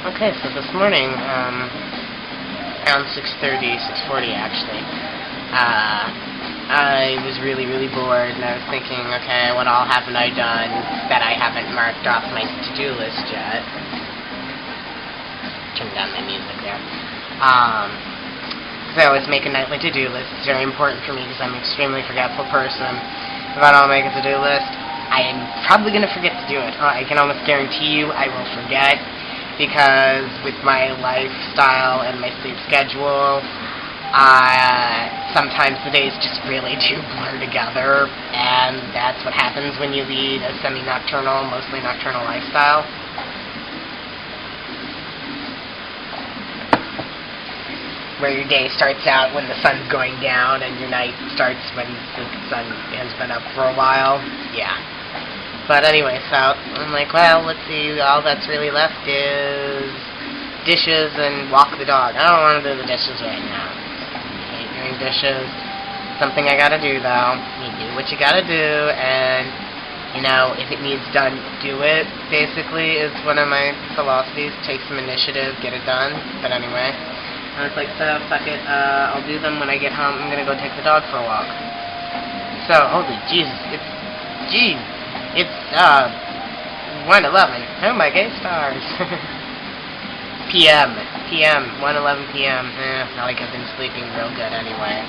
Okay, so this morning, around 6:30, 6:40 actually, I was really, really bored, and I was thinking, okay, what all haven't I done that I haven't marked off my to-do list yet? Turn down my music there. Because I always make a nightly to-do list. It's very important for me because I'm an extremely forgetful person. If I don't make a to-do list, I am probably going to forget to do it. I can almost guarantee you I will forget, because with my lifestyle and my sleep schedule, sometimes the days just really do blur together, and that's what happens when you lead a semi-nocturnal, mostly nocturnal lifestyle. Where your day starts out when the sun's going down, and your night starts when the sun has been up for a while. Yeah. But anyway, so I'm like, well, let's see, all that's really left is dishes and walk the dog. I don't want to do the dishes right now. I hate doing dishes. Something I gotta do, though. You do what you gotta do, and, you know, if it needs done, do it, basically, is one of my philosophies. Take some initiative, get it done. But anyway, I was like, so, fuck it, I'll do them when I get home. I'm gonna go take the dog for a walk. So, holy Jesus, it's 1:11. Oh my gay stars. PM, 1:11 PM. Not like I've been sleeping real good anyway.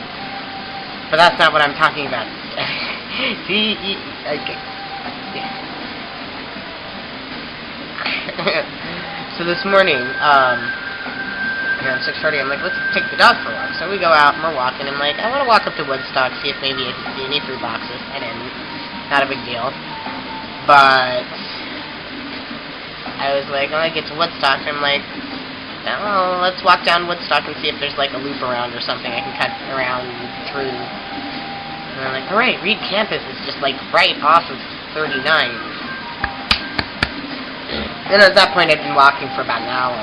But that's not what I'm talking about. See, okay. So this morning, around 6:30, I'm like, let's take the dog for a walk. So we go out and we're walking. I'm like, I want to walk up to Woodstock, see if maybe I can see any food boxes. I didn't. Not a big deal. But I was like, when I get to Woodstock, I'm like, oh, let's walk down Woodstock and see if there's like a loop around or something I can cut around through. And I'm like, alright, Reed Campus is just like right off of 39. And at that point, I'd been walking for about an hour.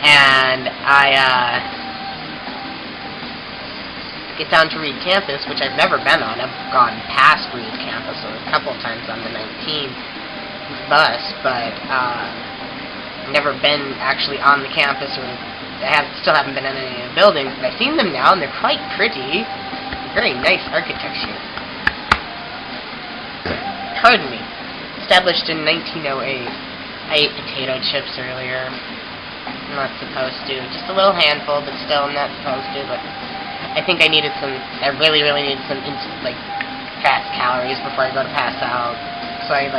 And I get down to Reed Campus, which I've never been on. I've gone past Reed Campus a couple of times on the 19 bus, but never been actually on the campus, or still haven't been in any of the buildings. But I've seen them now, and they're quite pretty. Very nice architecture. Pardon me. Established in 1908. I ate potato chips earlier. I'm not supposed to. Just a little handful, but still I'm not supposed to. But I think I really, really needed some fast calories before I go to pass out. So I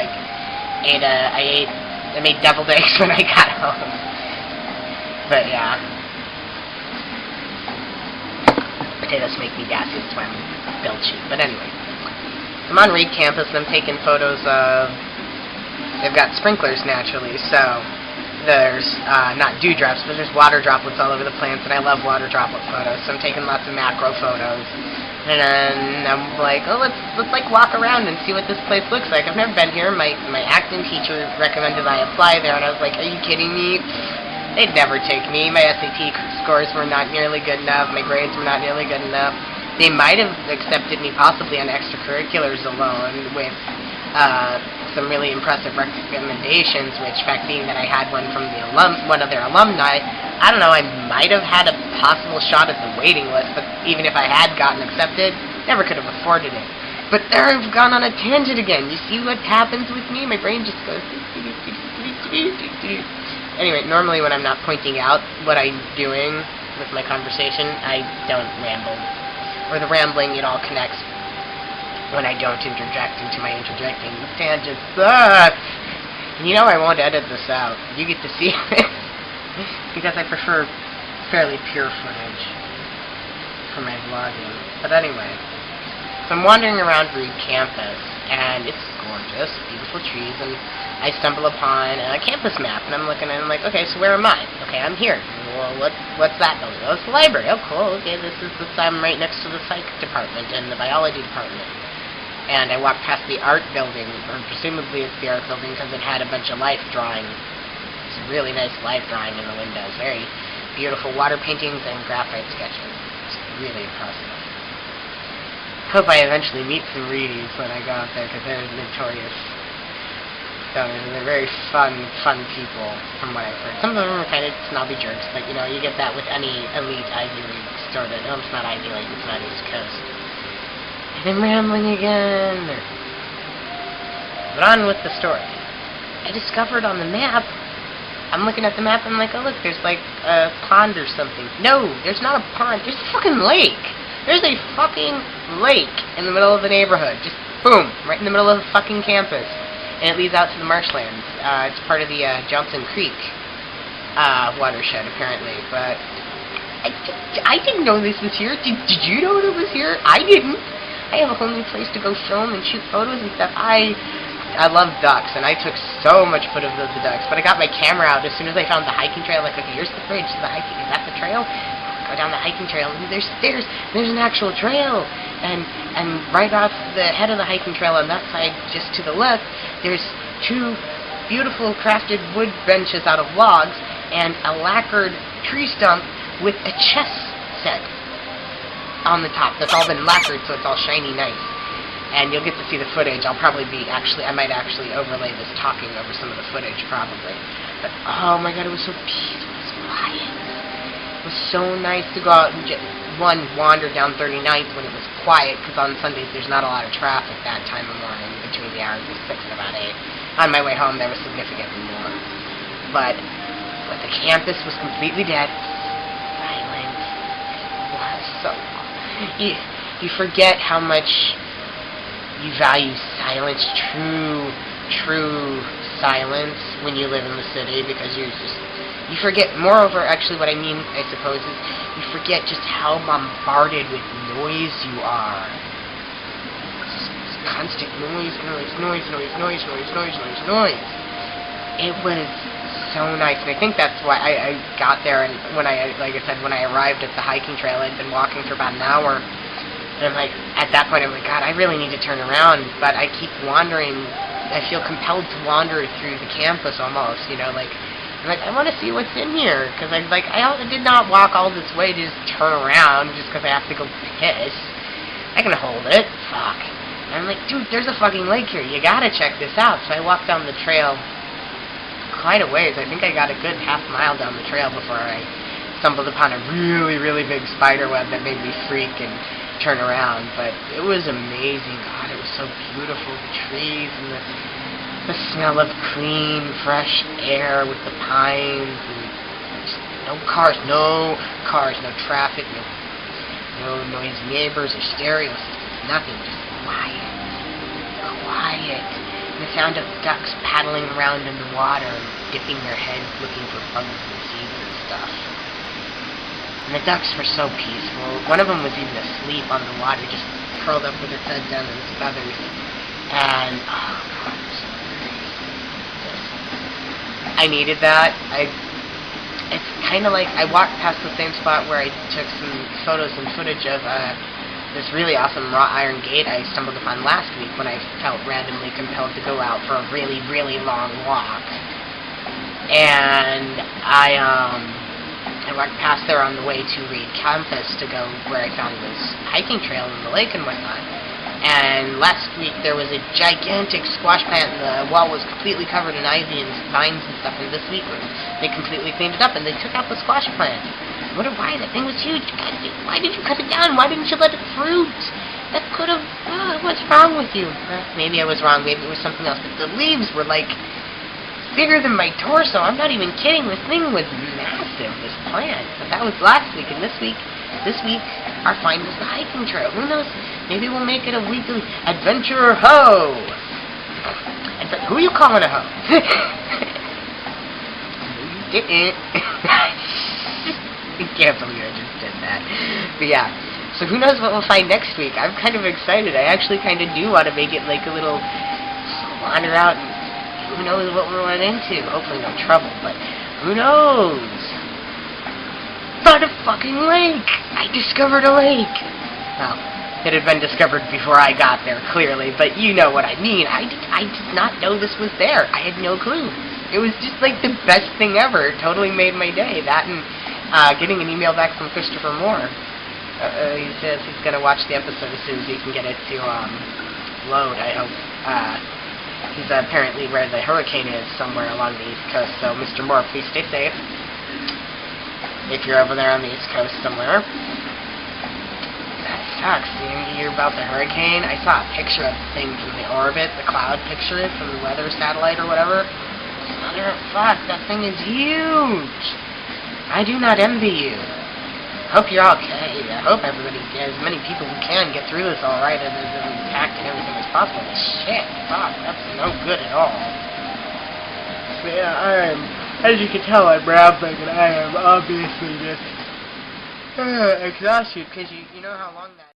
made deviled eggs when I got home. But yeah. Potatoes make me gassy, that's why I'm built cheap. But anyway. I'm on Reed Campus and I'm taking photos of, they've got sprinklers naturally, so there's not dewdrops, but there's water droplets all over the plants, and I love water droplet photos, so I'm taking lots of macro photos. And then I'm like, oh, let's like walk around and see what this place looks like. I've never been here. My acting teacher recommended I apply there, and I was like, are you kidding me? They'd never take me. My SAT scores were not nearly good enough. My grades were not nearly good enough. They might have accepted me possibly on extracurriculars alone with some really impressive recommendations, which, fact being that I had one from one of their alumni, I don't know, I might have had a possible shot at the waiting list, but even if I had gotten accepted, never could have afforded it. But there I've gone on a tangent again. You see what happens with me? My brain just goes... Anyway, normally when I'm not pointing out what I'm doing with my conversation, I don't ramble. Or the rambling, it all connects when I don't interject into my interjecting. The tangent sucks! And you know I won't edit this out. You get to see it. Because I prefer fairly pure footage for my vlogging. But anyway. So I'm wandering around Reed Campus, and it's gorgeous, beautiful trees, and I stumble upon a campus map, and I'm looking at it, and I'm like, okay, so where am I? Okay, I'm here. Well, what's that building? Oh, it's the library. Oh, cool. Okay, I'm right next to the psych department and the biology department. And I walked past the art building, or presumably it's the art building because it had a bunch of life drawing. It's a really nice life drawing in the windows. Very beautiful water paintings and graphite sketches. It's really impressive. Hope I eventually meet some Reedies when I go out there, because they're notorious donors, and they're very fun people, from what I've heard. Some of them are kind of snobby jerks, but, you know, you get that with any elite Ivy League sort of. No, it's not Ivy League, it's not East Coast. And I'm rambling again. But on with the story. I discovered on the map, I'm looking at the map, and I'm like, oh, look, there's, like, a pond or something. No, there's not a pond. There's a fucking lake. There's a fucking lake in the middle of the neighborhood. Just, boom, right in the middle of the fucking campus. And it leads out to the marshlands. It's part of the Johnson Creek watershed, apparently. But I didn't know this was here. Did you know it was here? I didn't. I have a whole new place to go film and shoot photos and stuff. I love ducks, and I took so much footage of the ducks. But I got my camera out as soon as I found the hiking trail. Like, okay, here's the bridge to the hiking. Is that the trail? Go down the hiking trail, and there's stairs. There's an actual trail, and right off the head of the hiking trail on that side, just to the left, there's two beautiful crafted wood benches out of logs and a lacquered tree stump with a chess set on the top. That's all been lacquered, so it's all shiny nice. And you'll get to see the footage. I might actually overlay this talking over some of the footage, probably. But, oh my god, it was so peaceful. It was quiet. It was so nice to go out and just, wander down 39th when it was quiet, because on Sundays there's not a lot of traffic that time of morning, between the hours of 6 and about 8. On my way home, there was significantly more. But the campus was completely dead. Silent. It was so... You forget how much you value silence, true silence, when you live in the city, because you forget. Moreover, actually, what I mean, I suppose, is you forget just how bombarded with noise you are. Just constant noise. It was so nice, and I think that's why I got there, and when I arrived at the hiking trail, I'd been walking for about an hour. And I'm like, at that point, I'm like, God, I really need to turn around, but I keep wandering. I feel compelled to wander through the campus almost, you know, like, I'm like, I want to see what's in here, because I did not walk all this way to just turn around just because I have to go piss. I can hold it. Fuck. And I'm like, dude, there's a fucking lake here. You gotta check this out. So I walked down the trail quite a ways. I think I got a good half mile down the trail before I stumbled upon a really, really big spider web that made me freak and turn around. But it was amazing. God, it was so beautiful. The trees and the smell of clean, fresh air with the pines, and just no cars, no traffic, no noisy neighbors or stereo systems, nothing, just quiet. And the sound of ducks paddling around in the water and dipping their heads looking for bugs and seeds and stuff. And the ducks were so peaceful. One of them was even asleep on the water, just curled up with its head down in its feathers. And, oh god, it was so nice. I needed that. It's kind of like, I walked past the same spot where I took some photos and footage of this really awesome wrought iron gate I stumbled upon last week when I felt randomly compelled to go out for a really, really long walk. And I walked past there on the way to Reed campus to go where I found this hiking trail in the lake and whatnot. And last week there was a gigantic squash plant, and the wall was completely covered in ivy and vines and stuff, and this week they completely cleaned it up and they took out the squash plant. I wonder why. That thing was huge. God, why did you cut it down? Why didn't you let it fruit? That could have... what's wrong with you? Maybe I was wrong. Maybe it was something else. But the leaves were like bigger than my torso. I'm not even kidding. This thing was massive, this plant. But that was last week, and this week our find was the hiking trail. Who knows? Maybe we'll make it a weekly adventure ho! Who are you calling a ho? You didn't. I can't believe I just did that. But yeah. So who knows what we'll find next week? I'm kind of excited. I actually kind of do want to make it like a little wander out, and who knows what we'll run into. Hopefully no trouble, but who knows? Found a fucking lake! I discovered a lake! Well, it had been discovered before I got there, clearly, but you know what I mean. I did not know this was there. I had no clue. It was just like the best thing ever. It totally made my day. That and getting an email back from Christopher Moore. He says he's going to watch the episode as soon as he can get it to load, I hope. He's apparently where the hurricane is, somewhere along the East Coast. So, Mr. Moore, please stay safe. If you're over there on the East Coast somewhere. That sucks. You hear about the hurricane? I saw a picture of the thing from the orbit, the cloud picture from the weather satellite or whatever. Motherfuck, that thing is huge! I do not envy you. I hope you're okay. I hope everybody, as many people who can, get through this alright and as intact and everything as possible. But shit, fuck, that's no good at all. But yeah, I am, as you can tell, I'm rambling and I am obviously just exhausted because you know how long that